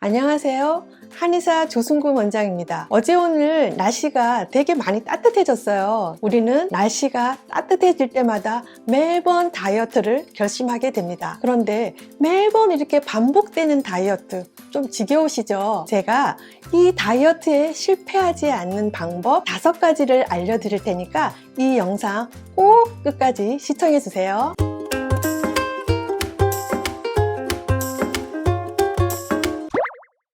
안녕하세요. 한의사 조승구 원장입니다. 어제 오늘 날씨가 되게 많이 따뜻해졌어요. 우리는 날씨가 따뜻해질 때마다 매번 다이어트를 결심하게 됩니다. 그런데 매번 이렇게 반복되는 다이어트 좀 지겨우시죠? 제가 이 다이어트에 실패하지 않는 방법 5가지를 알려드릴 테니까 이 영상 꼭 끝까지 시청해 주세요.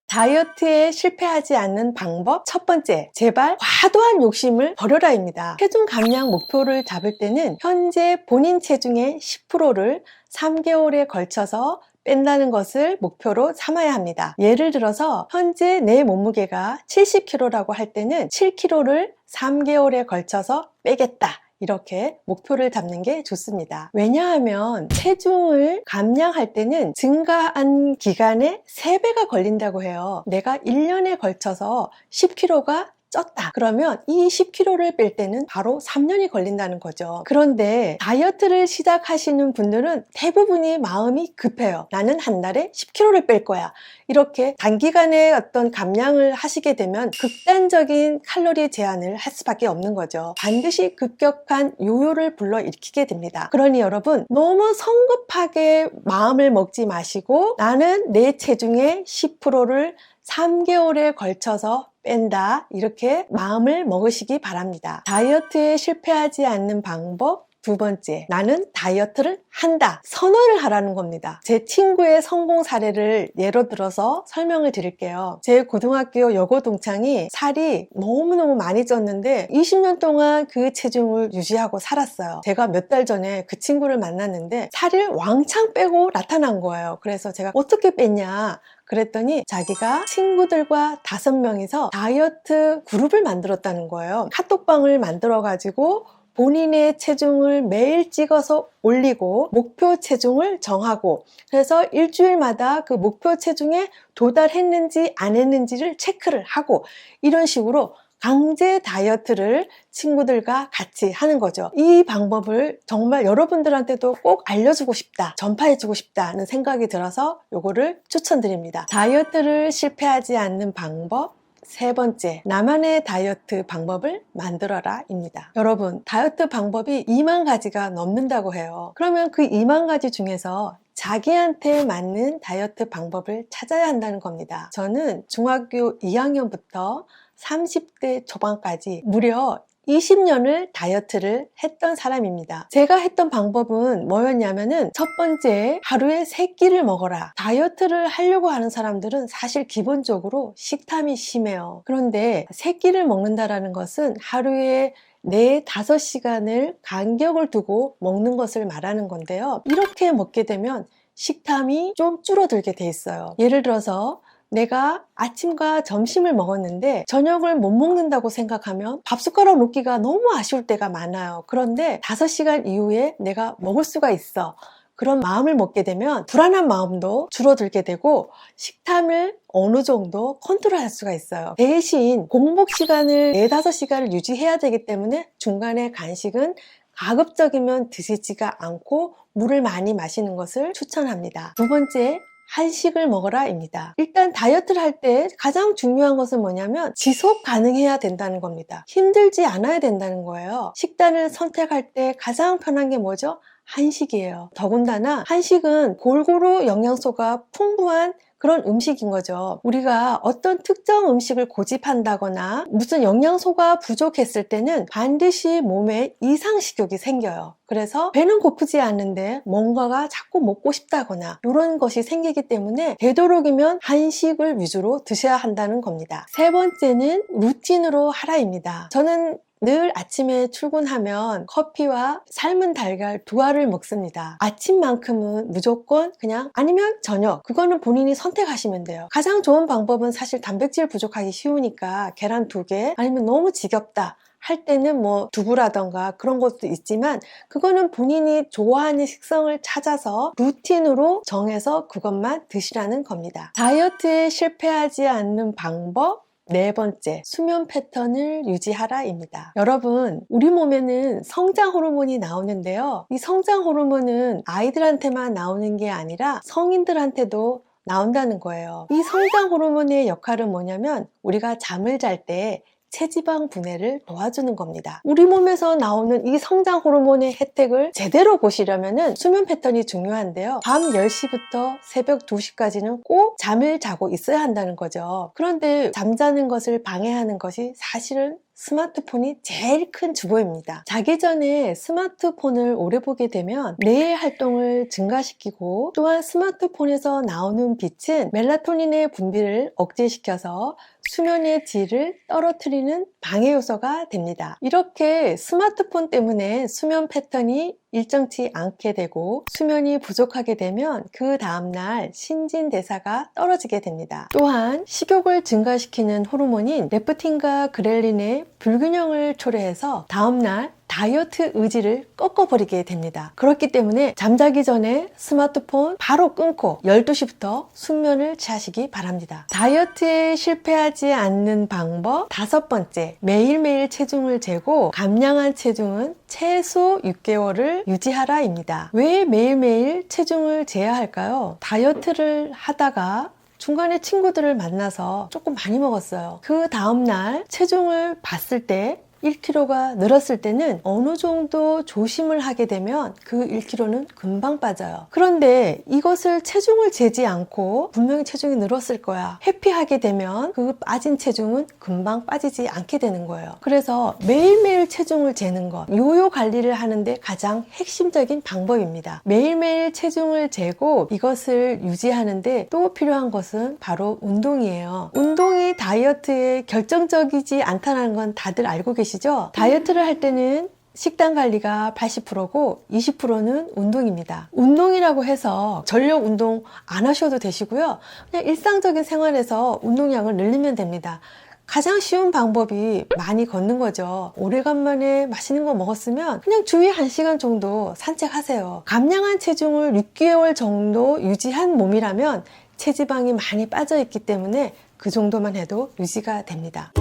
다이어트에 실패하지 않는 방법 첫 번째, 제발 과도한 욕심을 버려라입니다. 체중 감량 목표를 잡을 때는 현재 본인 체중의 10%를 3개월에 걸쳐서 뺀다는 것을 목표로 삼아야 합니다. 예를 들어서 현재 내 몸무게가 70kg라고 할 때는 7kg를 3개월에 걸쳐서 빼겠다. 이렇게 목표를 잡는 게 좋습니다. 왜냐하면 체중을 감량할 때는 증가한 기간에 3배가 걸린다고 해요. 내가 1년에 걸쳐서 10kg가 쪘다. 그러면 이 10kg를 뺄 때는 바로 3년이 걸린다는 거죠. 그런데 다이어트를 시작하시는 분들은 대부분이 마음이 급해요. 나는 한 달에 10kg를 뺄 거야. 이렇게 단기간에 어떤 감량을 하시게 되면 극단적인 칼로리 제한을 할 수밖에 없는 거죠. 반드시 급격한 요요를 불러일으키게 됩니다. 그러니 여러분, 너무 성급하게 마음을 먹지 마시고 나는 내 체중의 10%를 3개월에 걸쳐서 뺀다, 이렇게 마음을 먹으시기 바랍니다. 다이어트에 실패하지 않는 방법 두 번째, 나는 다이어트를 한다. 선언을 하라는 겁니다. 제 친구의 성공 사례를 예로 들어서 설명을 드릴게요. 제 고등학교 여고 동창이 살이 너무너무 많이 쪘는데 20년 동안 그 체중을 유지하고 살았어요. 제가 몇 달 전에 그 친구를 만났는데 살을 왕창 빼고 나타난 거예요. 그래서 제가 어떻게 뺐냐 그랬더니 자기가 친구들과 5명이서 다이어트 그룹을 만들었다는 거예요. 카톡방을 만들어 가지고 본인의 체중을 매일 찍어서 올리고 목표 체중을 정하고, 그래서 일주일마다 그 목표 체중에 도달했는지 안 했는지를 체크를 하고, 이런 식으로 강제 다이어트를 친구들과 같이 하는 거죠. 이 방법을 정말 여러분들한테도 꼭 알려주고 싶다, 전파해주고 싶다는 생각이 들어서 요거를 추천드립니다. 다이어트를 실패하지 않는 방법 세 번째, 나만의 다이어트 방법을 만들어라 입니다. 여러분, 다이어트 방법이 2만 가지가 넘는다고 해요. 그러면 그 2만 가지 중에서 자기한테 맞는 다이어트 방법을 찾아야 한다는 겁니다. 저는 중학교 2학년부터 30대 초반까지 무려 20년을 다이어트를 했던 사람입니다. 제가 했던 방법은 뭐였냐면은 첫 번째, 하루에 3끼를 먹어라. 다이어트를 하려고 하는 사람들은 사실 기본적으로 식탐이 심해요. 그런데 3끼를 먹는다라는 것은 하루에 4-5시간을 간격을 두고 먹는 것을 말하는 건데요. 이렇게 먹게 되면 식탐이 좀 줄어들게 돼 있어요. 예를 들어서 내가 아침과 점심을 먹었는데 저녁을 못 먹는다고 생각하면 밥 숟가락 놓기가 너무 아쉬울 때가 많아요. 그런데 5시간 이후에 내가 먹을 수가 있어. 그런 마음을 먹게 되면 불안한 마음도 줄어들게 되고 식탐을 어느 정도 컨트롤할 수가 있어요. 대신 공복 시간을 4-5시간을 유지해야 되기 때문에 중간에 간식은 가급적이면 드시지가 않고 물을 많이 마시는 것을 추천합니다. 두 번째, 한식을 먹어라 입니다. 일단 다이어트를 할 때 가장 중요한 것은 뭐냐면 지속 가능해야 된다는 겁니다. 힘들지 않아야 된다는 거예요. 식단을 선택할 때 가장 편한 게 뭐죠? 한식이에요. 더군다나 한식은 골고루 영양소가 풍부한 그런 음식인 거죠. 우리가 어떤 특정 음식을 고집한다거나 무슨 영양소가 부족했을 때는 반드시 몸에 이상식욕이 생겨요. 그래서 배는 고프지 않는데 뭔가가 자꾸 먹고 싶다거나 이런 것이 생기기 때문에 되도록이면 한식을 위주로 드셔야 한다는 겁니다. 세 번째는 루틴으로 하라입니다. 저는 늘 아침에 출근하면 커피와 삶은 달걀 2알을 먹습니다. 아침만큼은 무조건 그냥, 아니면 저녁, 그거는 본인이 선택하시면 돼요. 가장 좋은 방법은 사실 단백질 부족하기 쉬우니까 계란 2개, 아니면 너무 지겹다 할 때는 뭐 두부라던가 그런 것도 있지만 그거는 본인이 좋아하는 식성을 찾아서 루틴으로 정해서 그것만 드시라는 겁니다. 다이어트에 실패하지 않는 방법 네 번째, 수면 패턴을 유지하라 입니다. 여러분, 우리 몸에는 성장 호르몬이 나오는데요. 이 성장 호르몬은 아이들한테만 나오는 게 아니라 성인들한테도 나온다는 거예요. 이 성장 호르몬의 역할은 뭐냐면 우리가 잠을 잘 때 체지방 분해를 도와주는 겁니다. 우리 몸에서 나오는 이 성장 호르몬의 혜택을 제대로 보시려면 수면 패턴이 중요한데요. 밤 10시부터 새벽 2시까지는 꼭 잠을 자고 있어야 한다는 거죠. 그런데 잠자는 것을 방해하는 것이 사실은 스마트폰이 제일 큰 주범입니다. 자기 전에 스마트폰을 오래 보게 되면 뇌의 활동을 증가시키고 또한 스마트폰에서 나오는 빛은 멜라토닌의 분비를 억제시켜서 수면의 질을 떨어뜨리는 방해 요소가 됩니다. 이렇게 스마트폰 때문에 수면 패턴이 일정치 않게 되고 수면이 부족하게 되면 그 다음날 신진대사가 떨어지게 됩니다. 또한 식욕을 증가시키는 호르몬인 레프틴과 그렐린의 불균형을 초래해서 다음날 다이어트 의지를 꺾어버리게 됩니다. 그렇기 때문에 잠자기 전에 스마트폰 바로 끊고 12시부터 숙면을 취하시기 바랍니다. 다이어트에 실패하지 않는 방법 5번째, 매일매일 체중을 재고 감량한 체중은 최소 6개월을 유지하라 입니다. 왜 매일매일 체중을 재야 할까요? 다이어트를 하다가 중간에 친구들을 만나서 조금 많이 먹었어요. 그 다음날 체중을 봤을 때 1kg가 늘었을 때는 어느 정도 조심을 하게 되면 그 1kg는 금방 빠져요. 그런데 이것을 체중을 재지 않고 분명히 체중이 늘었을 거야 회피하게 되면 그 빠진 체중은 금방 빠지지 않게 되는 거예요. 그래서 매일매일 체중을 재는 것, 요요 관리를 하는데 가장 핵심적인 방법입니다. 매일매일 체중을 재고 이것을 유지하는데 또 필요한 것은 바로 운동이에요. 운동이 다이어트에 결정적이지 않다는 건 다들 알고 계시죠? 다이어트를 할 때는 식단 관리가 80%고 20%는 운동입니다. 운동이라고 해서 전력 운동 안 하셔도 되시고요. 그냥 일상적인 생활에서 운동량을 늘리면 됩니다. 가장 쉬운 방법이 많이 걷는 거죠. 오래간만에 맛있는 거 먹었으면 그냥 주위 1시간 정도 산책하세요. 감량한 체중을 6개월 정도 유지한 몸이라면 체지방이 많이 빠져 있기 때문에 그 정도만 해도 유지가 됩니다.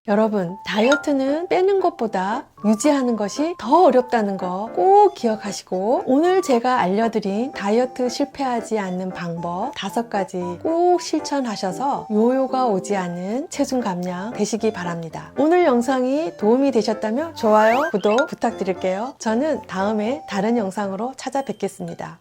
여러분, 다이어트는 빼는 것보다 유지하는 것이 더 어렵다는 거 꼭 기억하시고 오늘 제가 알려드린 다이어트 실패하지 않는 방법 5가지 꼭 실천하셔서 요요가 오지 않는 체중 감량 되시기 바랍니다. 오늘 영상이 도움이 되셨다면 좋아요, 구독 부탁드릴게요. 저는 다음에 다른 영상으로 찾아뵙겠습니다.